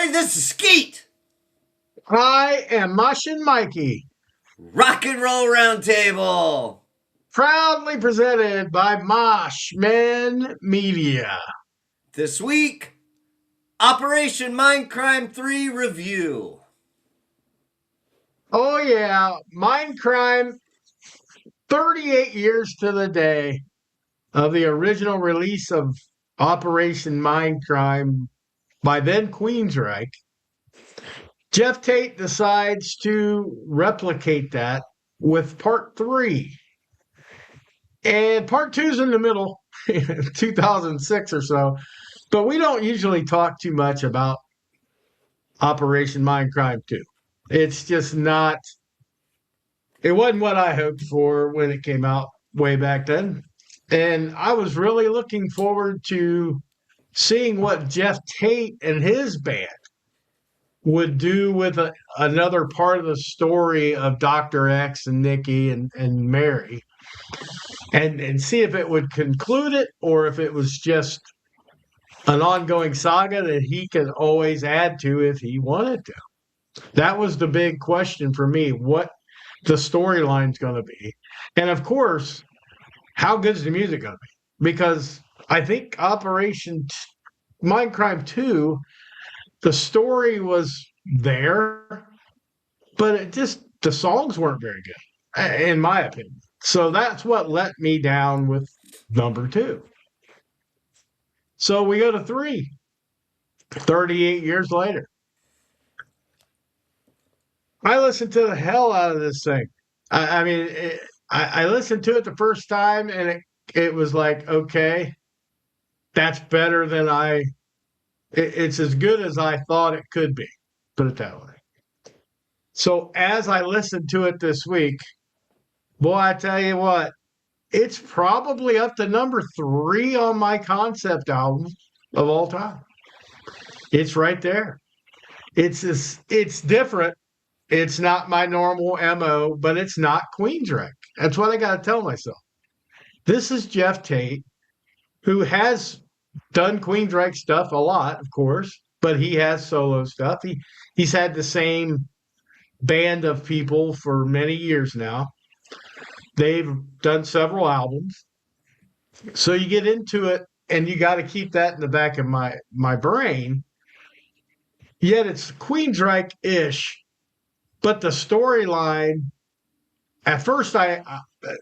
everybody. This is Skeet. I am Mushin Mikey. Rock and Roll Roundtable. Proudly presented by Moshman Media. This week, Operation Mindcrime 3 review. Oh yeah, Mindcrime, 38 years to the day of the original release of Operation Mindcrime by then Queensryche. Jeff Tate decides to replicate that with part 3. And part 2's in the middle, 2006 or so. But we don't usually talk too much about Operation Mindcrime 2. It's just not, it wasn't what I hoped for when it came out way back then. And I was really looking forward to seeing what Jeff Tate and his band would do with another part of the story of Dr. X and Nikki and Mary, and see if it would conclude it or if it was just an ongoing saga that he could always add to if he wanted to. That was the big question for me, what the storyline's going to be. And of course, how good's the music going to be? Because I think Operation Mindcrime 2, the story was there, but it just, the songs weren't very good, in my opinion. So that's what let me down with number 2. So we go to 3, 38 years later. I listened to the hell out of this thing. I listened to it the first time, and it was like, okay, that's better than it's as good as I thought it could be, put it that way. So as I listened to it this week, boy, I tell you what, it's probably up to number 3 on my concept album of all time. It's right there. It's different. It's not my normal MO, but it's not Queensryche. That's what I got to tell myself. This is Jeff Tate, who has done Queensryche stuff a lot, of course, but he has solo stuff. He's had the same band of people for many years now. They've done several albums. So you get into it, and you got to keep that in the back of my brain. Yet it's Queensryche-ish, but the storyline, at first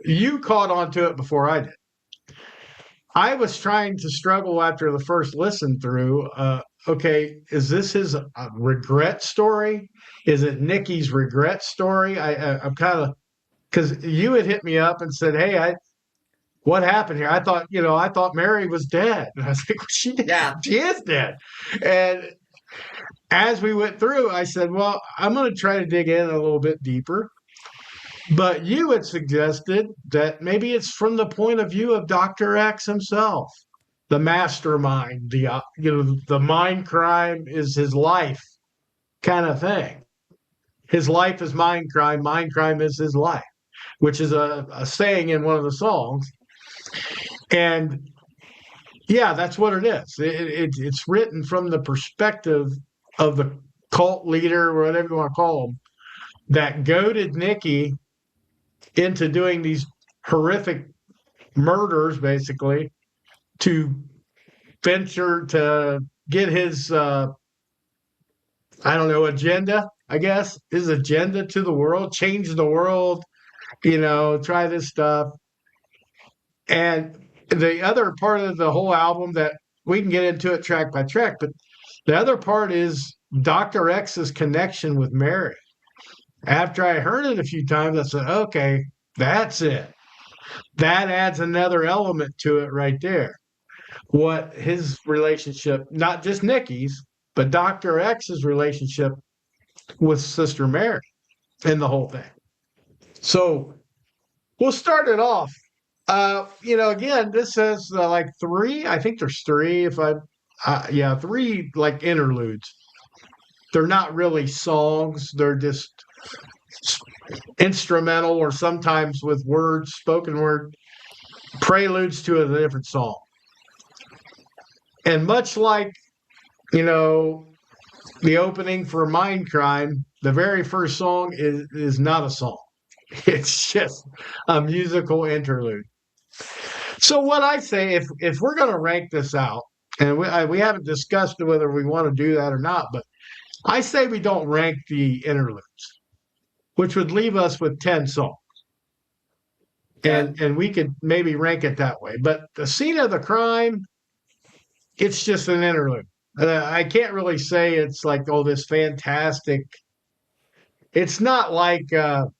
you caught on to it before I did. I was trying to struggle after the first listen through. Okay, is this his regret story? Is it Nikki's regret story? I'm kind of, because you had hit me up and said, "Hey, what happened here?" I thought Mary was dead. And I was like, well, she is dead. And as we went through, I said, well, I'm going to try to dig in a little bit deeper. But you had suggested that maybe it's from the point of view of Dr. X himself, the mastermind, the mind crime is his life kind of thing. His life is mind crime is his life, which is a saying in one of the songs. And yeah, that's what it is. It's written from the perspective of the cult leader, or whatever you want to call him, that goaded Nikki into doing these horrific murders, basically, to venture to get his, agenda, I guess, his agenda to the world, change the world, try this stuff. And the other part of the whole album that we can get into it track by track, but the other part is Dr. X's connection with Mary. After I heard it a few times, I said, okay, that's it. That adds another element to it right there. What his relationship, not just Nikki's, but Dr. X's relationship with Sister Mary and the whole thing. So we'll start it off. Again, this says like 3. I think there's 3. 3 like interludes. They're not really songs. They're just instrumental, or sometimes with words, spoken word, preludes to a different song. And much like, the opening for Mindcrime, the very first song is not a song. It's just a musical interlude. So what I say, if we're going to rank this out, and we haven't discussed whether we want to do that or not, but I say we don't rank the interludes, which would leave us with 10 songs. Okay. And we could maybe rank it that way. But the scene of the crime, it's just an interlude. I can't really say it's like, oh, this fantastic. It's not like the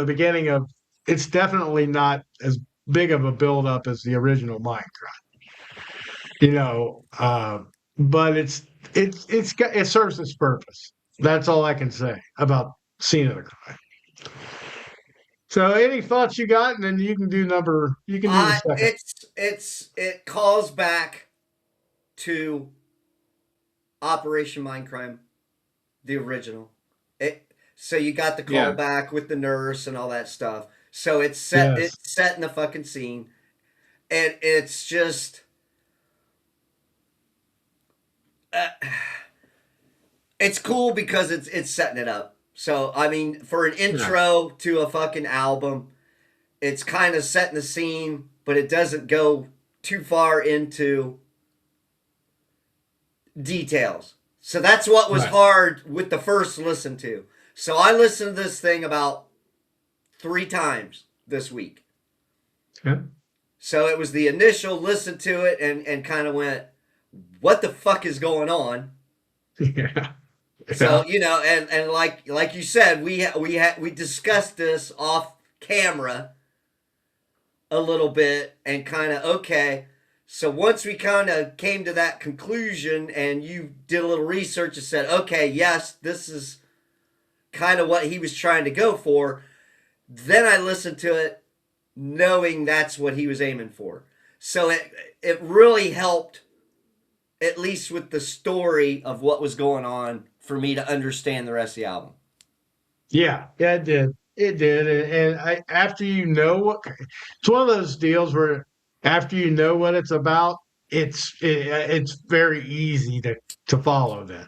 beginning of. It's definitely not as big of a build up as the original Minecraft. You know, but it serves its purpose. That's all I can say about scene of the crime. So, any thoughts you got, and then you can do number. You can do the second. It calls back to Operation Mindcrime, the original. So you got the call Yeah. back with the nurse and all that stuff. So Yes. it's set in the fucking scene, and it's just uh, it's cool because it's setting it up. So I mean, for an Yeah. intro to a fucking album, it's kind of setting the scene, but it doesn't go too far into details. So that's what was Right. hard with the first listen to. So I listened to this thing about 3 times this week. Yeah. So it was the initial listen to it and kind of went, what the fuck is going on? Yeah. So Yeah. and like you said, we discussed this off camera a little bit and kind of okay. So once we kind of came to that conclusion and you did a little research and said, okay, yes, this is kind of what he was trying to go for, then I listened to it knowing that's what he was aiming for. So it really helped, at least with the story of what was going on, for me to understand the rest of the album. Yeah. Yeah. It did. It did. And after you know what, it's one of those deals where after you know what it's about, it's very easy to follow then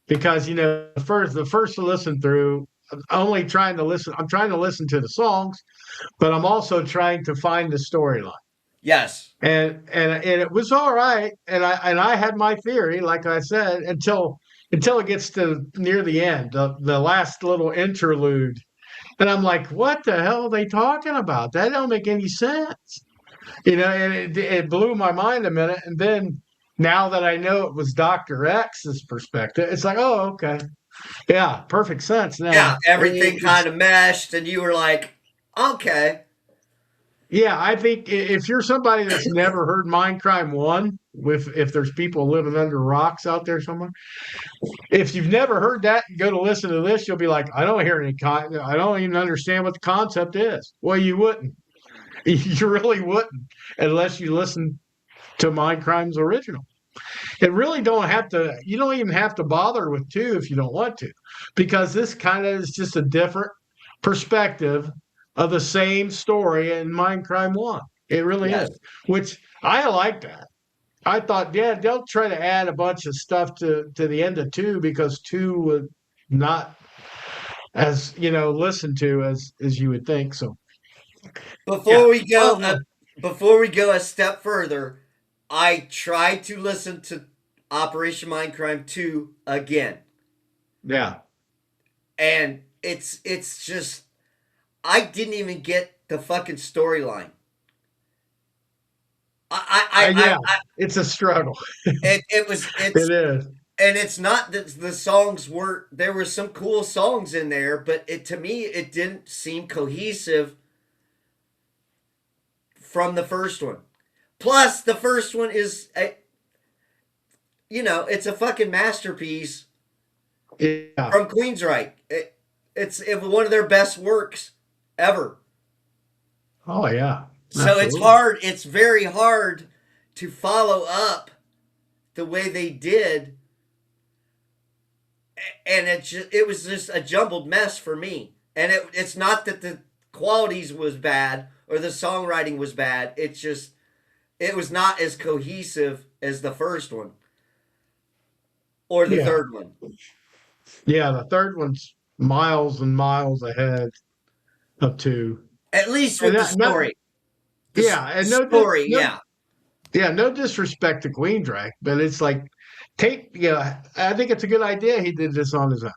because the first to listen through. I'm only trying to listen. I'm trying to listen to the songs, but I'm also trying to find the storyline. Yes. And it was all right. And I had my theory, like I said, until it gets to near the end, the last little interlude, and I'm like, what the hell are they talking about? That don't make any sense, and it blew my mind a minute. And then now that I know it was Doctor X's perspective, it's like, oh, okay, yeah, perfect sense Yeah, now. everything kind of meshed, and you were like, okay. Yeah, I think if you're somebody that's never heard Mindcrime one, if there's people living under rocks out there somewhere, if you've never heard that and go to listen to this, you'll be like, I don't hear I don't even understand what the concept is. Well, you wouldn't. You really wouldn't unless you listen to Mindcrime's original. It really don't have to. You don't even have to bother with two if you don't want to, because this kind of is just a different perspective of the same story in Mindcrime One. It really Yes. is, which I like that. I thought, yeah, they'll try to add a bunch of stuff to the end of two because two would not as listened to as you would think. So yeah, Before we go, well, no, before we go a step further, I tried to listen to Operation Mindcrime 2 again, yeah, and it's just I didn't even get the fucking storyline. yeah, it's a struggle. It was it's It is. and it's not that the songs were there were some cool songs in there, but it to me it didn't seem cohesive from the first one. Plus, the first one is it's a fucking masterpiece Yeah. from Queensryche. It's one of their best works ever. Oh yeah. So it's Absolutely. hard. It's very hard to follow up the way they did, and it was just a jumbled mess for me. And it's not that the qualities was bad or the songwriting was bad. It's just it was not as cohesive as the first one. or the Yeah. third one. Yeah. The third one's miles and miles ahead of two. At least And with the that, no, story. yeah. And Story, yeah. yeah, no disrespect to Queen Drake, but it's like, I think it's a good idea he did this on his own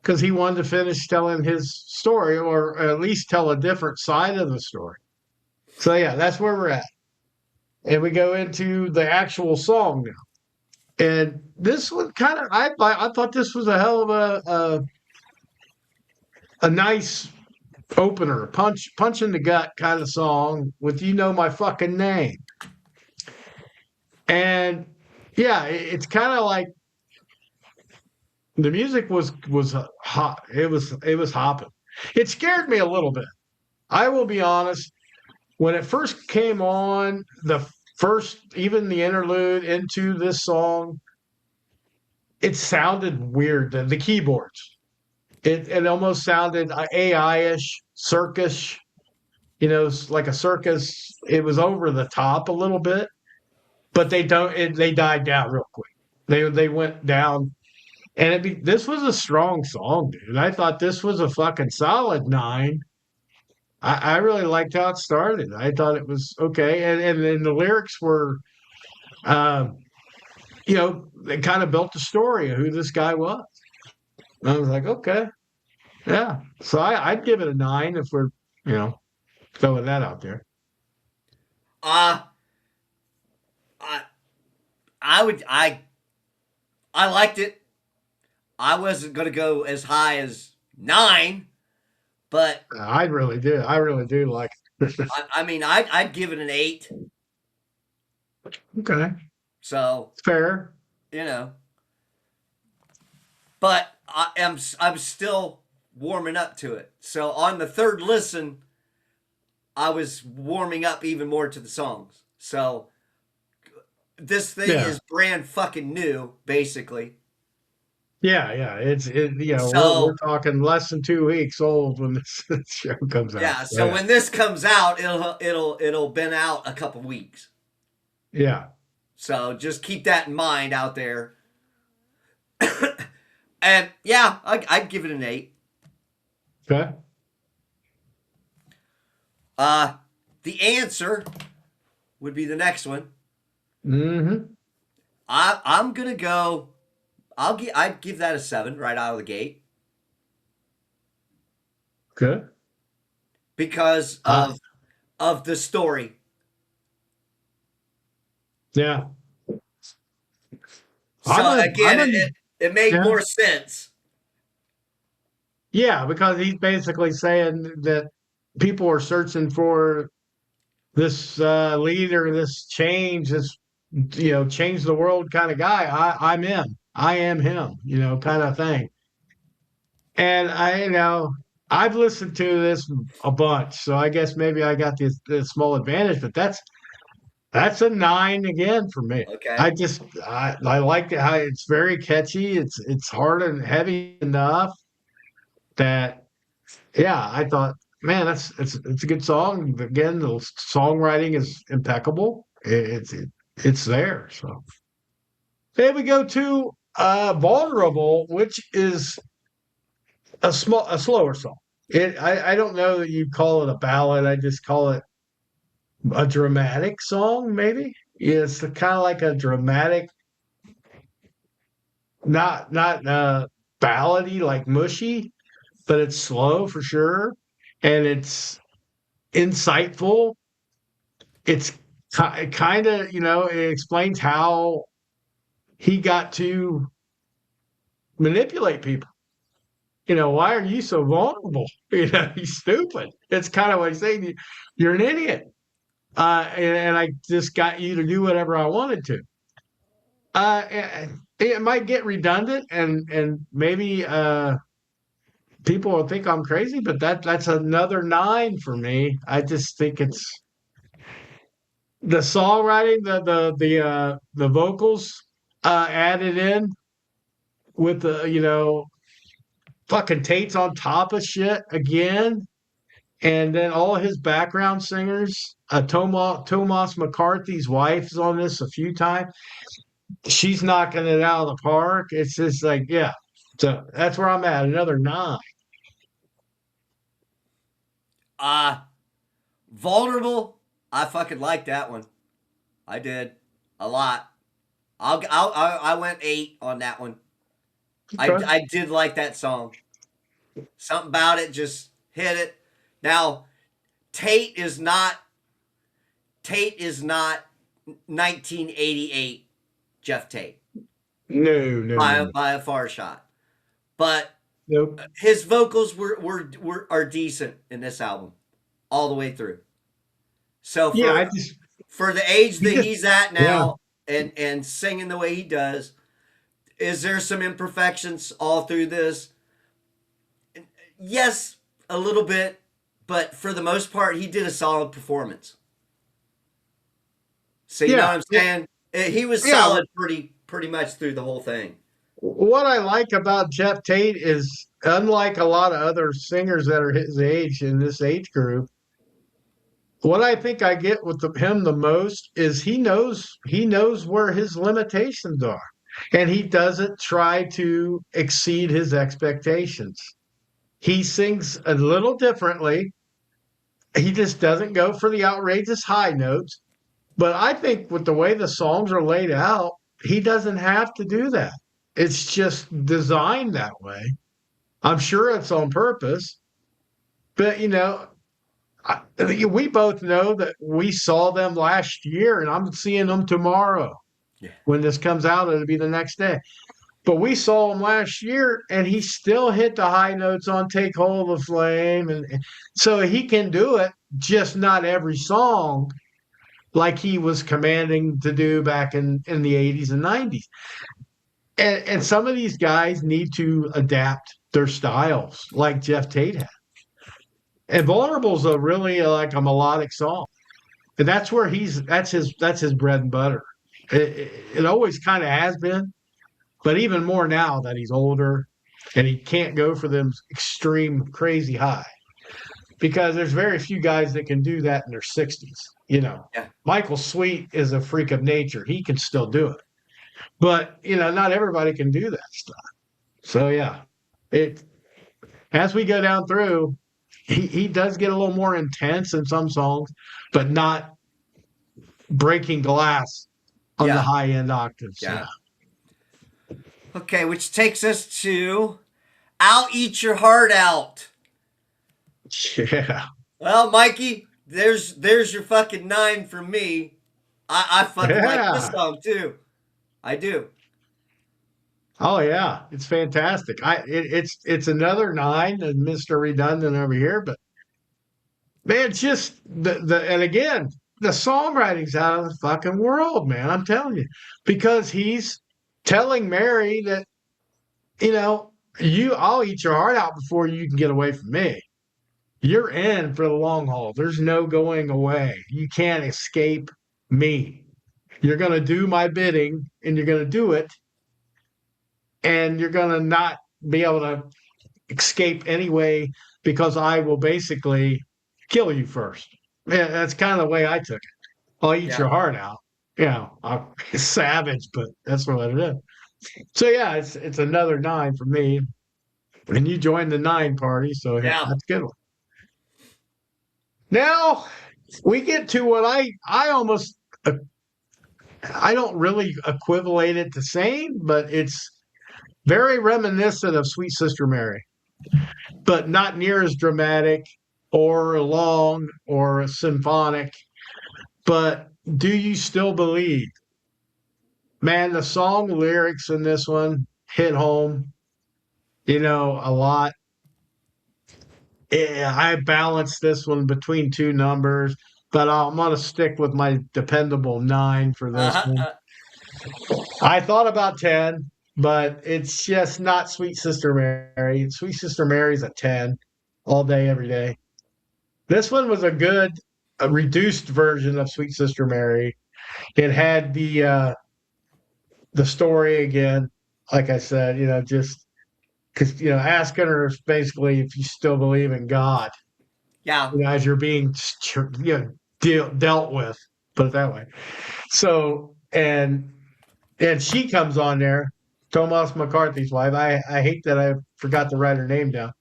because he wanted to finish telling his story or at least tell a different side of the story. So, yeah, that's where we're at. And we go into the actual song now. And this one kind of, I thought this was a hell of a nice opener, punch in the gut kind of song with "You Know My Fucking Name," and yeah, it's kind of like the music was hot. It was hopping. It scared me a little bit. I will be honest. When it first came on, even the interlude into this song, it sounded weird. The keyboards, it almost sounded AI-ish, circus. Like a circus. It was over the top a little bit, but they died down real quick. They went down, and this was a strong song, dude. I thought this was a fucking solid 9. I really liked how it started. I thought it was okay, and then the lyrics were, um, they kind of built the story of who this guy was. And I was like, okay, yeah. So I'd give it a 9 if we're, you know, throwing that out there. Uh I I would I liked it. I wasn't gonna go as high as 9, but I really do. I really do like it. I mean I'd give it an 8. Okay, So, fair. you know, but I'm still warming up to it. So on the third listen, I was warming up even more to the songs. So this thing Yeah. is brand fucking new, basically. Yeah, yeah. We're So talking less than 2 weeks old when this show comes out. yeah, So so yeah. when this comes out, it'll been out a couple weeks. Yeah. So just keep that in mind out there. And yeah, I'd give it an 8. Okay. Uh, the answer would be the next one. Mm-hmm. I'm gonna go. I'd give that a 7 right out of the gate Good. because Uh of the story. yeah. So again, it made Yeah. more sense. Yeah, because he's basically saying that people are searching for this leader, this change, change the world kind of guy. I'm him. I am him, kind of thing. And I've listened to this a bunch, so I guess maybe I got this small advantage, but that's a 9 again for me. Okay. I like it how it's very catchy. It's hard and heavy enough that yeah, I thought, man, it's a good song. Again, the songwriting is impeccable. It's there. So then we go to Vulnerable, which is a slower song. I don't know that you call it a ballad. I just call it a dramatic song, maybe. Yeah, it's kind of like a dramatic, not ballady like mushy, but it's slow for sure, and it's insightful. It's kind of it explains how he got to manipulate people. Why are you so vulnerable? He's stupid. It's kind of what he's saying. You're an idiot. And I just got you to do whatever I wanted to. It might get redundant, and maybe people will think I'm crazy, but that's another 9 for me. I just think it's the songwriting, the vocals added in with the fucking Tate's on top of shit again, and then all his background Singers. Tomas McCarthy's wife is on this a few times. she's knocking it out of the park. It's just like, yeah. So that's where I'm at. Another nine. Uh Vulnerable. I fucking like that one. I did a lot. I went 8 on that one. Okay. I did like that song. Something about it just hit it. Now Tate is not Tate is not 1988 Jeff Tate No, no, no, no. by a far shot, but Nope. his vocals were are decent in this album all the way through. So Yeah, I just for the age he that just he's at yeah. now and singing the way he does, is there some imperfections all through this? Yes, a little bit, but for the most part, he did a solid performance. So you know what Yeah. I'm saying? He was Yeah. solid pretty much through the whole thing. What I like about Jeff Tate is, unlike a lot of other singers that are his age in this age group, what I think I get with him the most is he knows where his limitations are, and he doesn't try to exceed his expectations. He sings a little differently. He just doesn't go for the outrageous high notes. But I think with the way the songs are laid out, he doesn't have to do that. It's just designed that way. I'm sure it's on purpose. But, we both know that we saw them last year, and I'm seeing them tomorrow. Yeah. When this comes out, it'll be the next day. But we saw him last year, and he still hit the high notes on "Take Hold of the Flame," and so he can do it. Just not every song like he was commanding to do back in the 80s and 90s. And some of these guys need to adapt their styles, like Jeff Tate had. And Vulnerable's a really like a melodic song, and that's where that's his bread and butter. It always kind of has been, but even more now that he's older and he can't go for them extreme crazy high, because there's very few guys that can do that in their 60s. Yeah. Michael Sweet is a freak of nature. He can still do it, but not everybody can do that stuff. So yeah, it as we go down through, he does get a little more intense in some songs, but not breaking glass on the Yeah. high end octaves. Yeah. Yeah. Okay, which takes us to "I'll Eat Your Heart Out." Yeah. Well, Mikey, there's your fucking 9 from me. I fucking like this Yeah. song too. I do. Oh yeah. It's fantastic. It's another nine and Mr. Redundant over here, but man, it's just the and again, the songwriting's out of the fucking world, man. I'm telling you. Because he's telling Mary that, you know, I'll eat your heart out before you can get away from me. You're in for the long haul. There's no going away. You can't escape me. You're going to do my bidding and you're going to do it, and you're going to not be able to escape anyway, because I will basically kill you first. Yeah, that's kind of the way I took it. I'll eat Yeah. your heart out. I'm savage, but that's what it is. So yeah, it's another nine for me. And you joined the nine party, so yeah, Yeah. that's a good one. Now we get to what I almost I don't really equivalate it to same, but it's very reminiscent of Sweet Sister Mary, but not near as dramatic or long or symphonic. But do you still believe? Man, the song lyrics in this one hit home, a lot. Yeah, I balanced this one between two numbers, but I'm going to stick with my dependable nine for this Uh-huh. one. I thought about 10, but it's just not Sweet Sister Mary. Sweet Sister Mary's a 10 all day, every day. This one was a reduced version of Sweet Sister Mary. It had the story again, like I said, just because, asking her basically if you still believe in God, Yeah. as you're being, dealt with, put it that way. So, and and she comes on there, Thomas McCarthy's wife. I hate that I forgot to write her name down.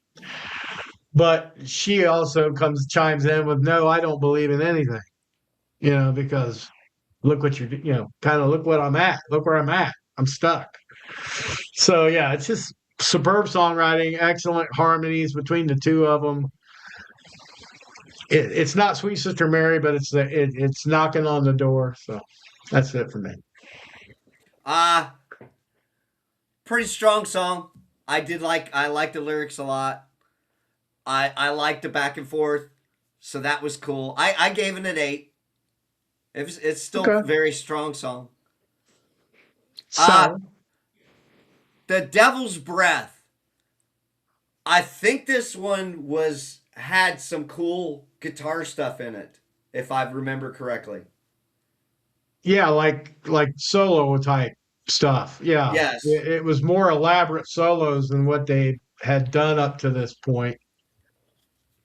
But she also chimes in with, no, I don't believe in anything, because look what kind of look what I'm at. Look where I'm at. I'm stuck. So yeah, it's just superb songwriting, excellent harmonies between the two of them. It's not Sweet Sister Mary, but it's knocking on the door. So that's it for me. Uh pretty strong song. I like the lyrics a lot. I like the back and forth, so that was cool. I gave it an 8. It's still Okay. very strong song. Uh So the Devil's Breath. I think this one was had some cool guitar stuff in it, if I remember correctly. yeah, like solo type stuff. Yeah, Yes. it was more elaborate solos than what they had done up to this point.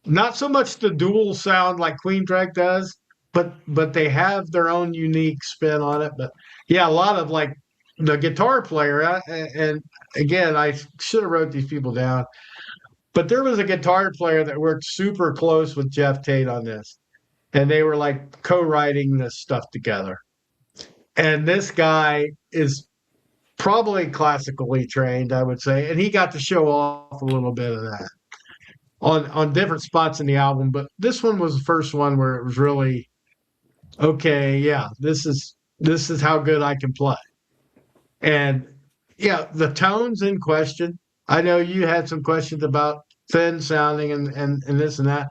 Not so much the dual sound like Queen Drake does, but they have their own unique spin on it. But yeah, a lot of like the guitar player, and again, I should have wrote these people down. But there was a guitar player that worked super close with Jeff Tate on this, and they were like co-writing this stuff together. And this guy is probably classically trained, I would say, and he got to show off a little bit of that on different spots in the album. But this one was the first one where it was really okay. Yeah, this is how good I can play. And yeah, the tones in question. I know you had some questions about thin sounding and this and that.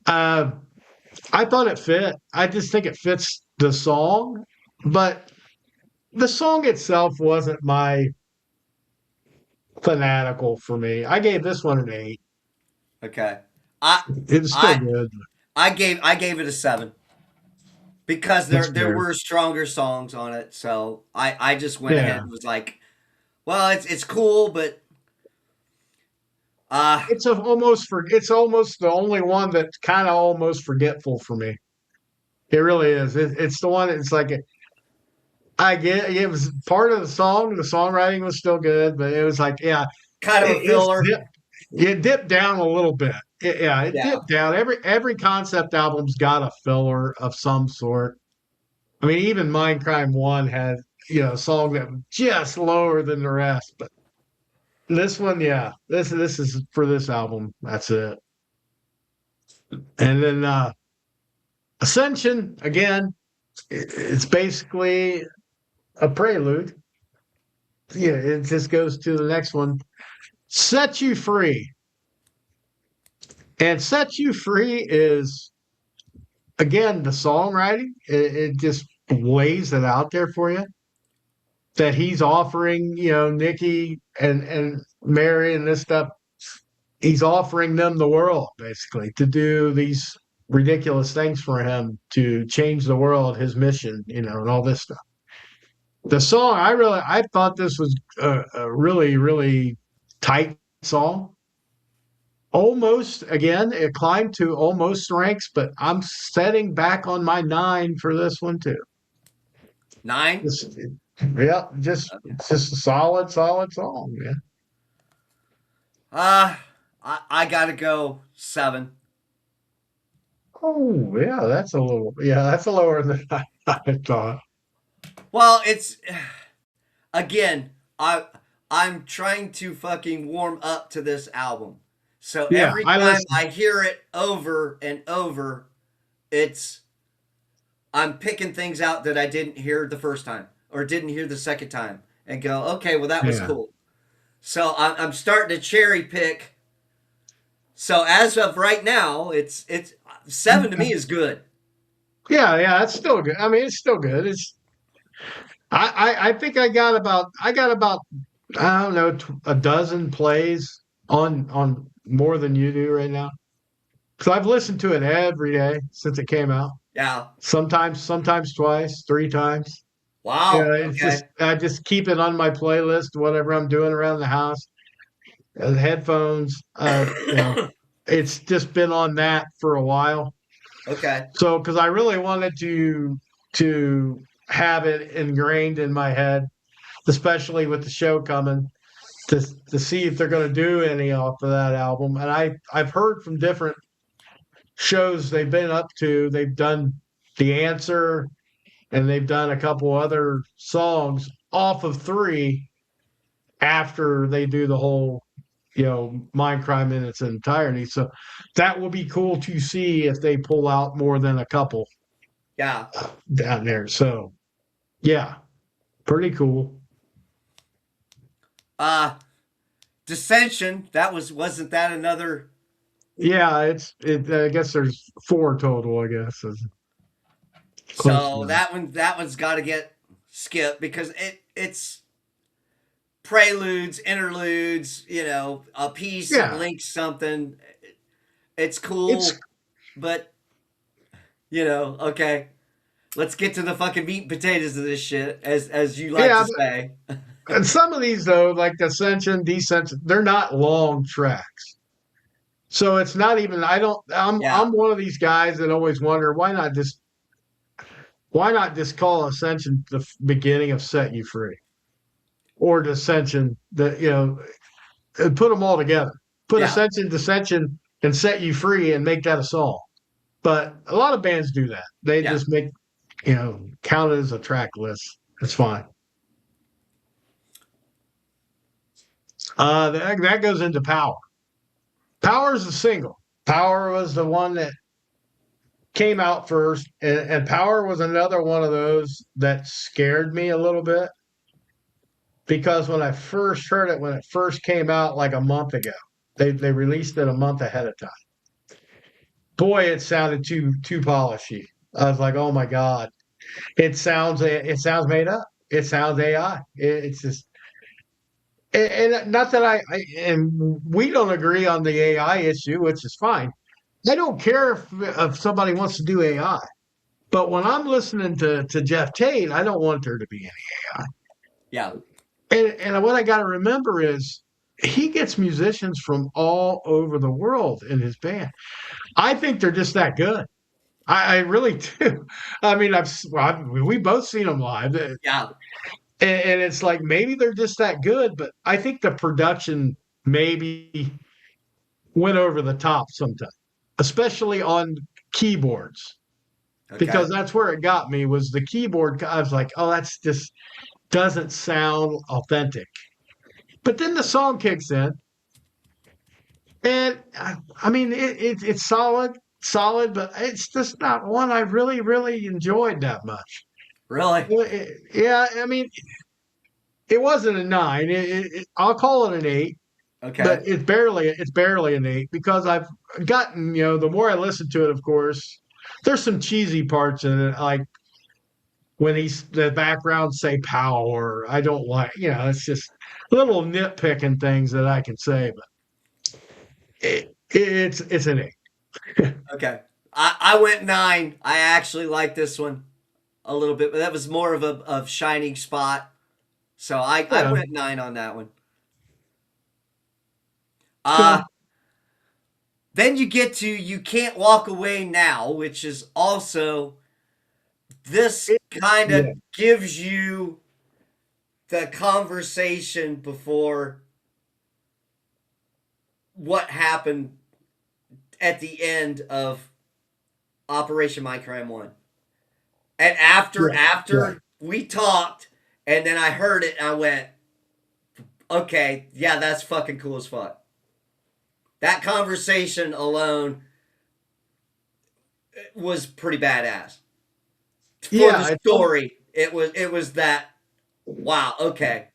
Uh, I thought it fit. I just think it fits the song, but the song itself wasn't my fanatical for me. I gave this one an 8. Okay. I It was still I good. I gave it a 7 because That's there fair. were stronger songs on it. So I just went ahead Yeah. and was like, well, it's cool, but uh It's almost the only one that's kind of almost forgetful for me. It really is. It's the one. It's like I get it was part of the song. The songwriting was still good, but it was like yeah, kind of a it's filler. it dipped down a little bit. Yeah, it Yeah. dipped down. Every concept album's got a filler of some sort. I mean, even Mindcrime One had a song that was just lower than the rest, but this one, yeah, this is for this album. That's it. And then Ascension again. It's basically a prelude. Yeah, it just goes to the next one. Set You Free. And Set You Free is again the songwriting. It just lays it out there for you that he's offering, Nikki and Mary and this stuff. He's offering them the world basically to do these ridiculous things for him to change the world, his mission, and all this stuff. The song, I thought this was a really, really tight song. Almost again, it climbed to almost ranks, but I'm setting back on my 9 for this one too. 9. Just, yeah, just Okay. it's just a solid, solid song, man. Uh I gotta go 7. Oh yeah, that's a lower than I thought. Well, it's again, I'm trying to fucking warm up to this album. So Yeah, every I time listened. I hear it over and over, it's I'm picking things out that I didn't hear the first time or didn't hear the second time and go, okay, well that was Yeah, cool. So I'm starting to cherry pick. So as of right now, it's 7 to me is good. yeah, it's still good. I mean, it's still good. I think I got about I don't know a dozen plays on more than you do right now. So I've listened to it every day since it came out. Yeah. Sometimes twice, 3 times. Wow. It's just Okay. I just keep it on my playlist, whatever I'm doing around the house. Headphones, it's just been on that for a while. Okay. So because I really wanted to have it ingrained in my head, especially with the show coming to see if they're going to do any off of that album. And I've heard from different shows they've been up to. They've done The Answer, and they've done a couple other songs off of 3 after they do the whole, Mind Crime in its entirety. So that will be cool to see if they pull out more than a couple Yeah. down there. So yeah, pretty cool. Uh Dissension, wasn't that another? Yeah, I guess there's 4 total. I guess is close So enough. that one's got to get skipped because it's preludes, interludes, a piece that Yeah, links something. It's it's cool, but okay. Let's get to the fucking meat and potatoes of this shit, as you like yeah. to say. And some of these though, like Ascension, Descension, they're not long tracks. So it's not even. I don't. Yeah, I'm one of these guys that always wonder why not just call Ascension the beginning of Set You Free, or Dissension, and put them all together. Put yeah, Ascension, Dissension, and Set You Free, and make that a song. But a lot of bands do that. They yeah. just make count it as a track list. It's fine. That goes into Power. Power is a single. Power was the one that came out first, and Power was another one of those that scared me a little bit because when I first heard it, when it first came out like a month ago, they released it a month ahead of time. Boy, it sounded too polishy. I was like, oh my god, it sounds made up. It sounds AI. It's just and not that and we don't agree on the AI issue, which is fine. I don't care if somebody wants to do AI. But when I'm listening to Jeff Tate, I don't want there to be any Yeah. AI. And what I got to remember is he gets musicians from all over the world in his band. I think they're just that good. I really do. I mean, we both seen them live, Yeah. and it's like maybe they're just that good. But I think the production maybe went over the top sometimes, especially on keyboards, Okay. because that's where it got me was the keyboard. I was like, oh, that's just doesn't sound authentic. But then the song kicks in, and I mean, it's solid, but it's just not one I really, really enjoyed that much. Really? Yeah, I mean, it wasn't a 9. I'll call it an 8, but Okay. it's barely an 8 because I've gotten, the more I listen to it, of course, there's some cheesy parts in it, like when the background say power. I don't like, it's just little nitpicking things that I can say, but it's an 8. Okay. I went 9. I actually like this one a little bit, but that was more of a of shining spot. So I Yeah, went 9 on that one. yeah, Uh then you get to You Can't Walk Away Now, which is also, this kind yeah, of gives you the conversation before what happened at the end of Operation My Crime 1. And after yeah, right. after we talked and then I heard it and I went, "Okay, yeah, that's fucking cool as fuck." That conversation alone was pretty badass. For the Yeah, story, it was that, wow, okay.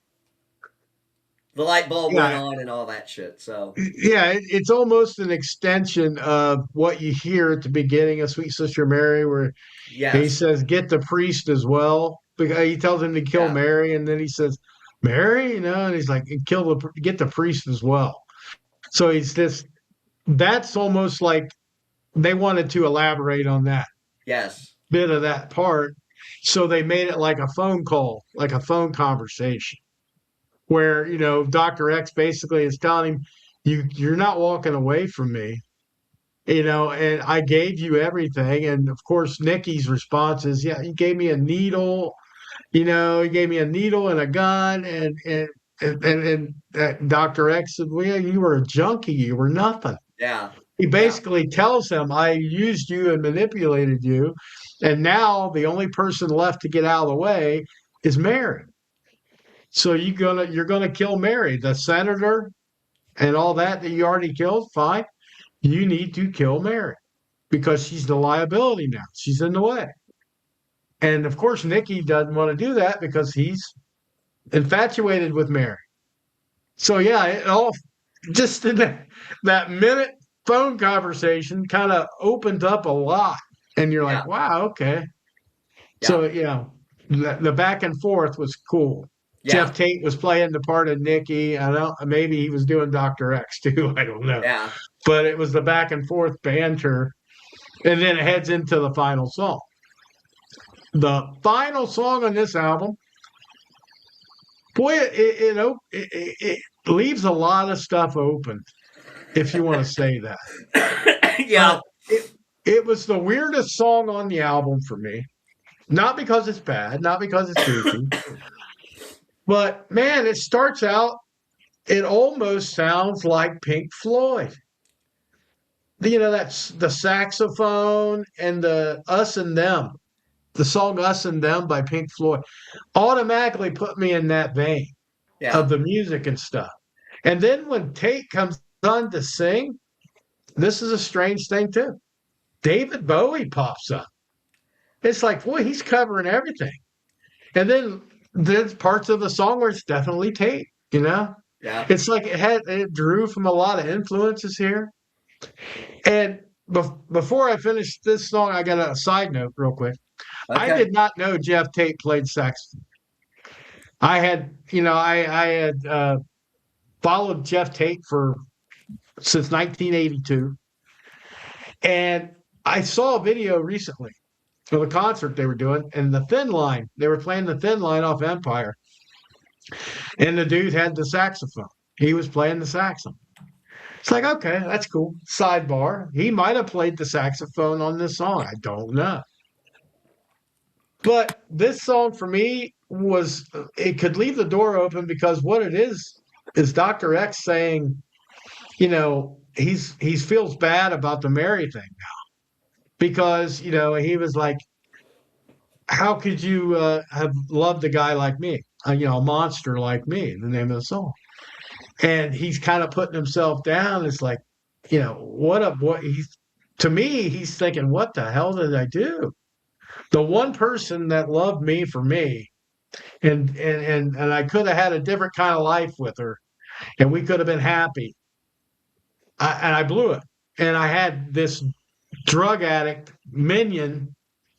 The light bulb went yeah, on and all that shit. So, yeah. It's almost an extension of what you hear at the beginning of Sweet Sister Mary, where he yes. says, "Get the priest as well," because he tells him to kill Yeah. Mary, and then he says, "Mary," and he's like, get the priest as well." So he's just that's almost like they wanted to elaborate on that Yes. bit of that part. So they made it like a phone call, like a phone conversation, where Dr. X basically is telling him, you're not walking away from me, and I gave you everything. And of course Nikki's response is, yeah, you gave me a needle, He gave me a needle and a gun, and Dr. X said, well, yeah, you were a junkie, you were nothing. Yeah. He Yeah. basically tells him, I used you and manipulated you, and now the only person left to get out of the way is Mary. So you're gonna kill Mary, the senator, and all that you already killed. Fine, you need to kill Mary because she's the liability now. She's in the way. And of course, Nicky doesn't want to do that because he's infatuated with Mary. So yeah, it all just in that minute phone conversation kind of opened up a lot, and you're Yeah. like, wow, okay. Yeah. So the back and forth was cool. Yeah. Jeff Tate was playing the part of Nicky. I don't maybe he was doing Dr. X too. I don't know, Yeah. but it was the back and forth banter, and then it heads into the final song. The final song on this album, boy, it leaves a lot of stuff open, if you want to say that. Yeah. But it was the weirdest song on the album for me. Not because it's bad, not because it's goofy, but man, it starts out, it almost sounds like Pink Floyd. That's the saxophone and the Us and Them, the song Us and Them by Pink Floyd automatically put me in that vein Yeah. of the music and stuff. And then when Tate comes on to sing, this is a strange thing too. David Bowie pops up. It's like, boy, he's covering everything. And then there's parts of the song where it's definitely Tate, you know? Yeah. It's like it drew from a lot of influences here. And before I finish this song, I got a side note real quick. I Okay. did not know Jeff Tate played saxophone. I had followed Jeff Tate since 1982, and I saw a video recently of a concert they were doing, and the Thin Line. They were playing the Thin Line off Empire, and the dude had the saxophone. He was playing the saxophone. It's like, okay, that's cool. Sidebar. He might have played the saxophone on this song. I don't know. But this song for me it could leave the door open because what it is Dr. X saying, he feels bad about the Mary thing because, he was like, how could you have loved a guy like me? A monster like me, the name of the song. And he's kind of putting himself down. It's like, what to me, he's thinking, what the hell did I do? The one person that loved me for me, and I could have had a different kind of life with her, and we could have been happy. And I blew it. And I had this drug addict minion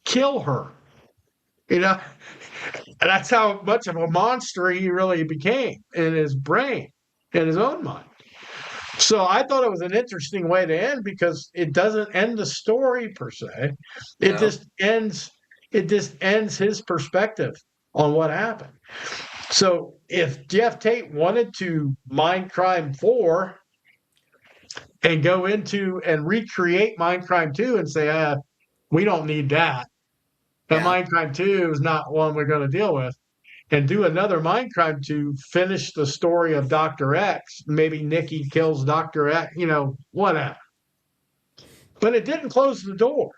kill her. You know, and that's how much of a monster he really became in his brain, in his own mind. So I thought it was an interesting way to end because it doesn't end the story per se. It No. just ends it just ends his perspective on what happened. So if Jeff Tate wanted to Mindcrime 4 and go into and recreate Mindcrime 2 and say, we don't need that. That Yeah. Mindcrime 2 is not one we're going to deal with. And do another Mindcrime to finish the story of Dr. X. Maybe Nikki kills Dr. X, whatever. But it didn't close the door.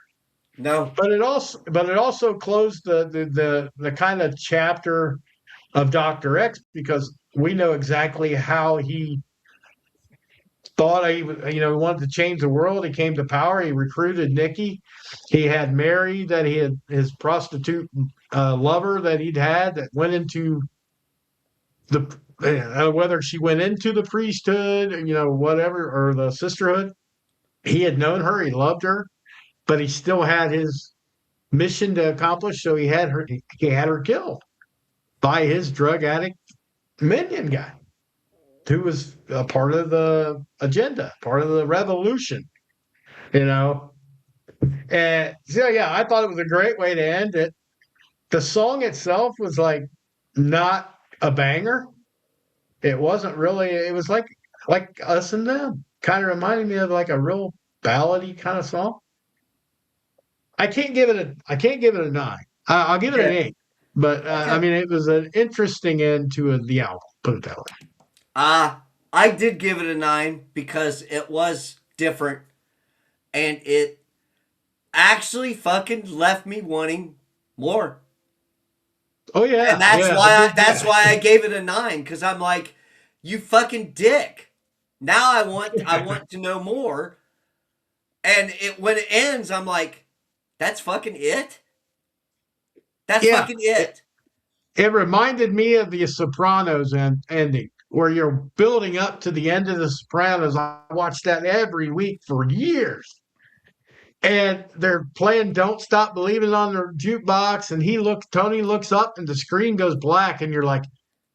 No. But it also closed the kind of chapter of Dr. X because we know exactly how he thought he wanted to change the world. He came to power. He recruited Nikki. He had Mary, that he had his prostitute lover that he'd had that went into whether she went into the priesthood, whatever, or the sisterhood. He had known her. He loved her, but he still had his mission to accomplish. So he had her. He had her killed by his drug addict minion guy, who was a part of the agenda, part of the revolution, you know. And so, yeah, I thought it was a great way to end it. The song itself was like not a banger. It wasn't really. It was like Us and Them. Kind of reminded me of like a real ballady kind of song. I can't give it a 9. I'll give it an Okay. 8. But I Okay. mean, it was an interesting end to the album. Put it that way. Uh, I did give it a 9 because it was different and it actually fucking left me wanting more. Oh And yeah, yeah, it did. that's Yeah, why I gave it a 9 cuz I'm like you fucking dick. Now I want to know more. And it when it ends I'm like that's fucking it? That's yeah. fucking It, it. it reminded me of the Sopranos ending, where you're building up to the end of the Sopranos. I watched that every week for years, and they're playing "Don't Stop Believing" on the jukebox, and Tony looks up, and the screen goes black, and you're like,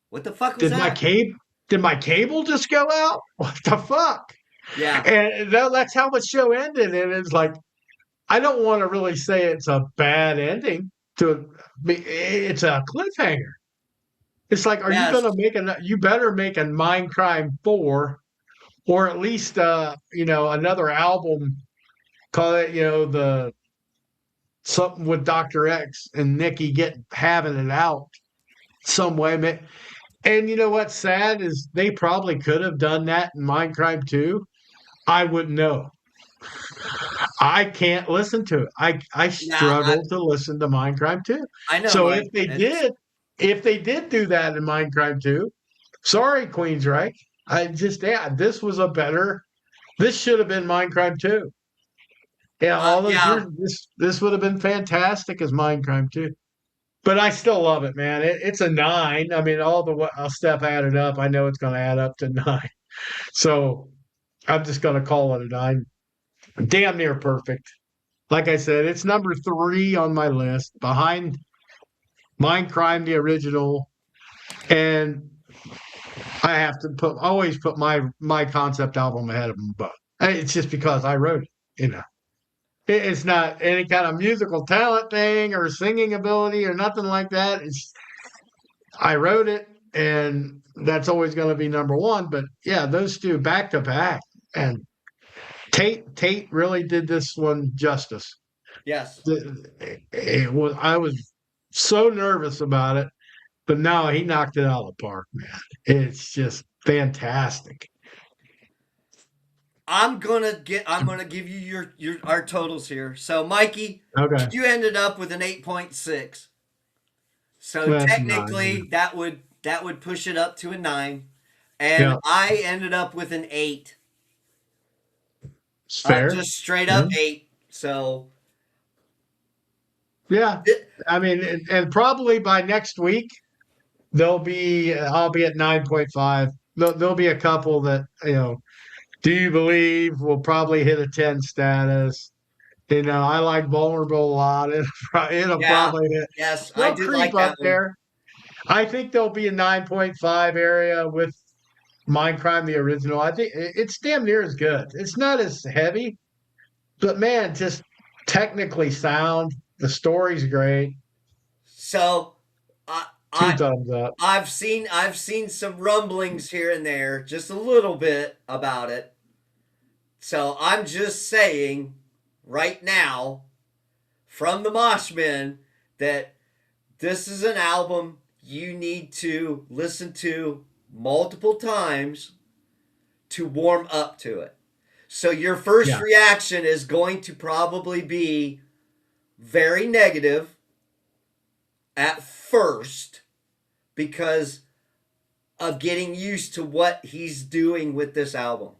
What the fuck was "Did my that? cable? Did my cable just go out? What the fuck?" Yeah. And that's how the show ended, and it's like I don't want to really say it's a bad ending to it's a cliffhanger. It's like, are you Yes. gonna make you better make a Mind Crime 4 or at least another album, call it, the something with Dr. X and Nikki having it out some way. And you know what's sad is they probably could have done that in Mind Crime 2. I wouldn't know. I can't listen to it. I Yeah, struggle to listen to Mind Crime 2. I know So Mike. It's if they did do that in Mind Crime 2, sorry, Queensryche. This was this should have been Mind Crime 2. Yeah, all those years, yeah. this would have been fantastic as Mind Crime 2. But I still love it, man. It's a 9. I mean, all the stuff added up, I know it's going to add up to 9. So I'm just going to call it a 9. Damn near perfect. Like I said, it's number 3 on my list, behind Mind Crime, the original, and I have to always put my concept album ahead of them both. It's just because I wrote it. It's not any kind of musical talent thing or singing ability or nothing like that. I wrote it, and that's always going to be number one. But yeah, those two back to back, and Tate really did this one justice. Yes. I was so nervous about it, but no, he knocked it out of the park, man. It's just fantastic. I'm gonna give you your our totals here. So Mikey, Okay, you ended up with an 8.6. So that's nine. technically that would push it up to a 9. And Yeah, I ended up with an 8. it's fair. Just straight Yeah, up 8. So yeah. it, I mean, and probably by next week I'll be at 9.5. There'll be a couple that Do You Believe will probably hit a 10 status. I like Vulnerable a lot. It'll yeah. probably hit. Yes, I They'll did creep like up that one. there. I think there'll be a 9.5 area with Mind Crime, the original. I think it's damn near as good. It's not as heavy, but man, just technically sound. The story's great. So I Two I thumbs up. I've seen some rumblings here and there, just a little bit about it. So I'm just saying right now from the Moshmen that this is an album you need to listen to multiple times to warm up to it. So your first Yeah. reaction is going to probably be very negative at first because of getting used to what he's doing with this album.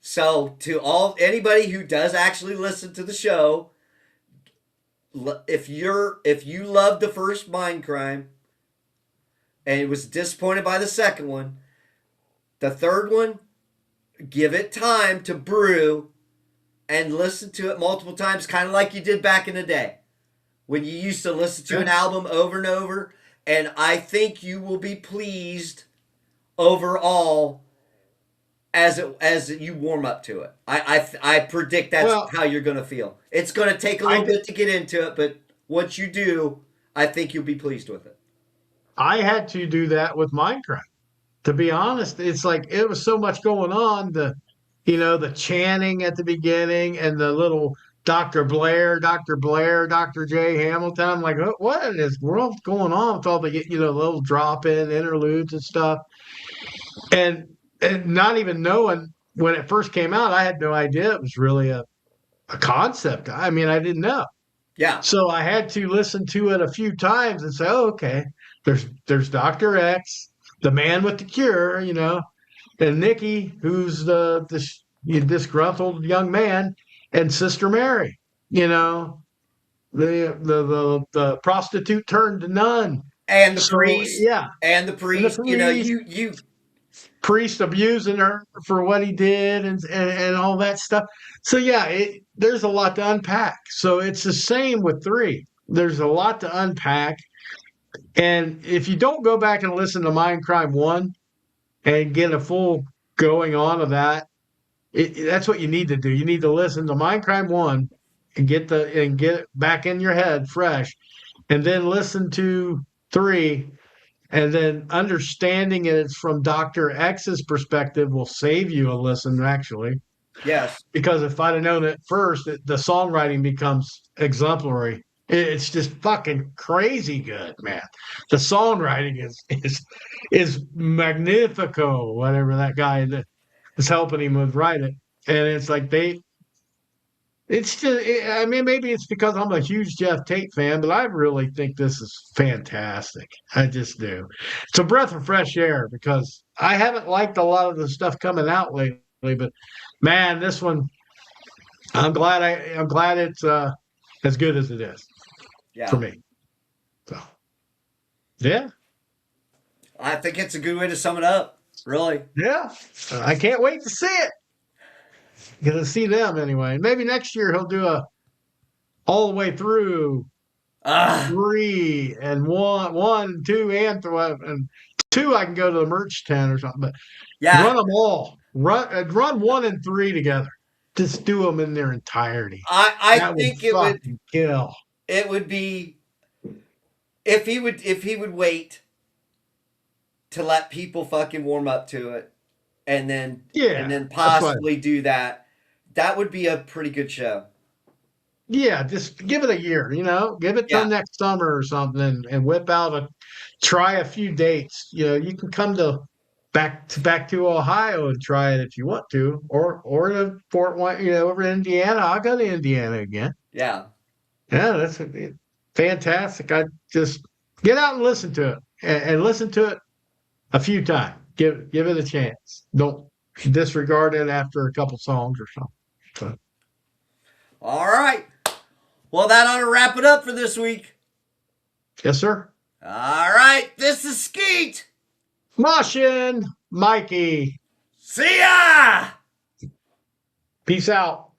So to all anybody who does actually listen to the show, if you loved the first Mind Crime and was disappointed by the second one, the third one, give it time to brew and listen to it multiple times, kind of like you did back in the day when you used to listen to Yeah. an album over and over. And I think you will be pleased overall as you warm up to it. I predict that's Well, how you're going to feel. It's going to take a I little did, bit to get into it, but once you do, I think you'll be pleased with it. I had to do that with Minecraft. To be honest, it's like it was so much going on. The chanting at the beginning and the little Dr. Blair, Dr. Blair, Dr. J. Hamilton. I'm like, what in this world's going on with all the little drop in interludes and stuff, and not even knowing when it first came out, I had no idea it was really a concept. I mean, I didn't know. Yeah. So I had to listen to it a few times and say, oh, okay, there's Dr. X, the man with the cure, and Nikki, who's the disgruntled young man, and Sister Mary, the prostitute turned nun. And the So priest, yeah, and the and the priest, priest, you priest abusing her for what he did and all that stuff. So yeah, there's a lot to unpack. So it's the same with 3. There's a lot to unpack. And if you don't go back and listen to Mind Crime 1 and get a full going on of that, that's what you need to do. You need to listen to Mind Crime 1 and get it back in your head fresh, and then listen to 3, and then understanding it's from Dr. X's perspective will save you a listen, actually. yes. Because if I'd have known it first, the songwriting becomes exemplary. It's just fucking crazy good, man. The songwriting is magnifico, whatever that guy that is helping him with write it. And it's like it's just, I mean, maybe it's because I'm a huge Jeff Tate fan, but I really think this is fantastic. I just do. It's a breath of fresh air because I haven't liked a lot of the stuff coming out lately, but man, this one, I'm glad it's as good as it is for Yeah. me. So yeah, I think it's a good way to sum it up. Really. yeah, I can't wait to see it. Gonna see them anyway. Maybe next year he'll do a all the way through Ah, 3 and 1, 2, and 3, and 2. I can go to the merch tent or something, but yeah. run them all. Run 1 and 3 together. Just do them in their entirety. I That would think fucking kill. it would be if he would wait to let people fucking warm up to it, and then Yeah, that's why. possibly do that. That would be a pretty good show. Yeah, just give it a year. Give it till Yeah. next summer or something, and whip out try a few dates. You can come back to Ohio and try it if you want to, or to Fort Wayne, over in Indiana. I'll go to Indiana again. Yeah. Yeah, that's fantastic. I just get out and listen to it, and listen to it a few times. Give it a chance. Don't disregard it after a couple songs or something. So, All right. Well, that ought to wrap it up for this week. yes, sir. All right. This is Skeet. Moshin, Mikey. See ya. Peace out.